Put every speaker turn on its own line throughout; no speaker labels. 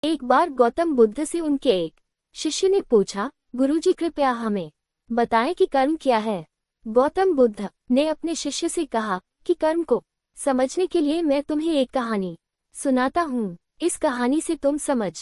एक बार गौतम बुद्ध से उनके एक शिष्य ने पूछा, गुरुजी कृपया हमें बताएं कि कर्म क्या है। गौतम बुद्ध ने अपने शिष्य से कहा कि कर्म को समझने के लिए मैं तुम्हें एक कहानी सुनाता हूँ। इस कहानी से तुम समझ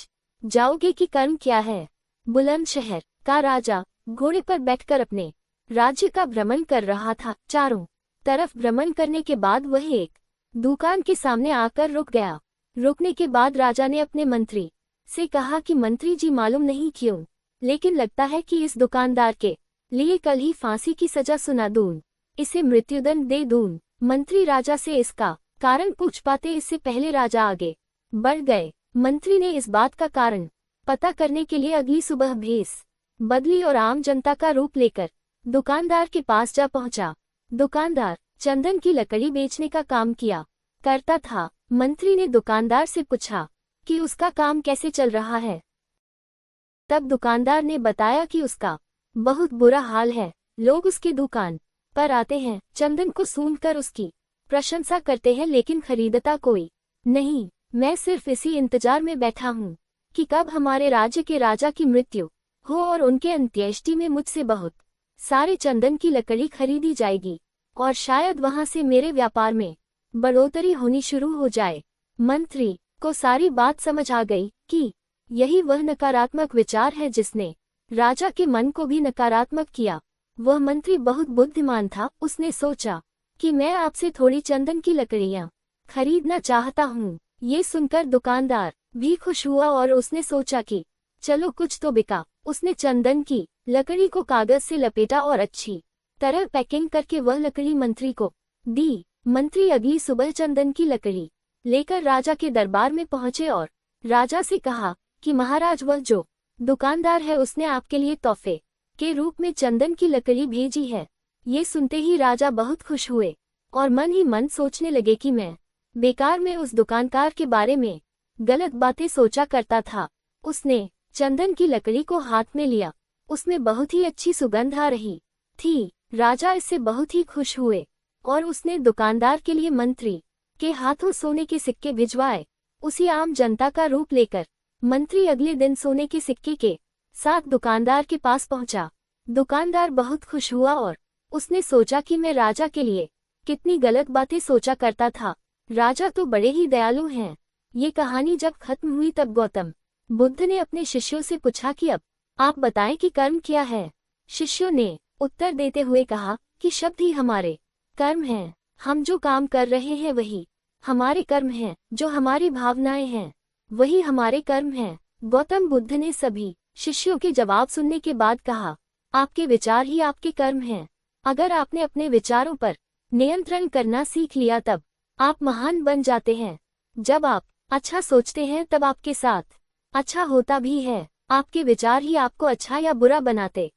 जाओगे कि कर्म क्या है। बुलंदशहर का राजा घोड़े पर बैठकर अपने राज्य का भ्रमण कर रहा था। चारों तरफ भ्रमण करने के बाद वह एक दुकान के सामने आकर रुक गया। रुकने के बाद राजा ने अपने मंत्री से कहा कि मंत्री जी, मालूम नहीं क्यों, लेकिन लगता है कि इस दुकानदार के लिए कल ही फांसी की सजा सुना दूं, इसे मृत्युदंड दे दूं। मंत्री राजा से इसका कारण पूछ पाते इससे पहले राजा आगे बढ़ गए। मंत्री ने इस बात का कारण पता करने के लिए अगली सुबह भेष बदली और आम जनता का रूप लेकर दुकानदार के पास जा पहुंचा। दुकानदार चंदन की लकड़ी बेचने का काम किया करता था। मंत्री ने दुकानदार से पूछा कि उसका काम कैसे चल रहा है। तब दुकानदार ने बताया कि उसका बहुत बुरा हाल है। लोग उसकी दुकान पर आते हैं, चंदन को सूंघकर उसकी प्रशंसा करते हैं, लेकिन खरीदता कोई नहीं। मैं सिर्फ इसी इंतजार में बैठा हूँ कि कब हमारे राज्य के राजा की मृत्यु हो और उनके अंत्येष्टि में मुझसे बहुत सारे चंदन की लकड़ी खरीदी जाएगी और शायद वहां से मेरे व्यापार में बढ़ोतरी होनी शुरू हो जाए। मंत्री को सारी बात समझ आ गई कि यही वह नकारात्मक विचार है जिसने राजा के मन को भी नकारात्मक किया। वह मंत्री बहुत बुद्धिमान था। उसने सोचा कि मैं आपसे थोड़ी चंदन की लकड़ियां खरीदना चाहता हूँ। ये सुनकर दुकानदार भी खुश हुआ और उसने सोचा कि चलो कुछ तो बिका। उसने चंदन की लकड़ी को कागज से लपेटा और अच्छी तरह पैकिंग करके वह लकड़ी मंत्री को दी। मंत्री अगली सुबह चंदन की लकड़ी लेकर राजा के दरबार में पहुंचे और राजा से कहा कि महाराज, वह जो दुकानदार है उसने आपके लिए तोहफे के रूप में चंदन की लकड़ी भेजी है। ये सुनते ही राजा बहुत खुश हुए और मन ही मन सोचने लगे कि मैं बेकार में उस दुकानदार के बारे में गलत बातें सोचा करता था। उसने चंदन की लकड़ी को हाथ में लिया। उसमें बहुत ही अच्छी सुगंध आ रही थी। राजा इससे बहुत ही खुश हुए और उसने दुकानदार के लिए मंत्री के हाथों सोने के सिक्के भिजवाए। उसी आम जनता का रूप लेकर मंत्री अगले दिन सोने के सिक्के के साथ दुकानदार के पास पहुंचा। दुकानदार बहुत खुश हुआ और उसने सोचा कि मैं राजा के लिए कितनी गलत बातें सोचा करता था। राजा तो बड़े ही दयालु हैं। ये कहानी जब खत्म हुई तब गौतम बुद्ध ने अपने शिष्यों से पूछा कि अब आप बताएं कि कर्म क्या है। शिष्यों ने उत्तर देते हुए कहा कि शब्द ही हमारे कर्म हैं। हम जो काम कर रहे हैं वही हमारे कर्म हैं। जो हमारी भावनाएं हैं वही हमारे कर्म हैं। गौतम बुद्ध ने सभी शिष्यों के जवाब सुनने के बाद कहा, आपके विचार ही आपके कर्म हैं। अगर आपने अपने विचारों पर नियंत्रण करना सीख लिया तब आप महान बन जाते हैं। जब आप अच्छा सोचते हैं तब आपके साथ अच्छा होता भी है। आपके विचार ही आपको अच्छा या बुरा बनाते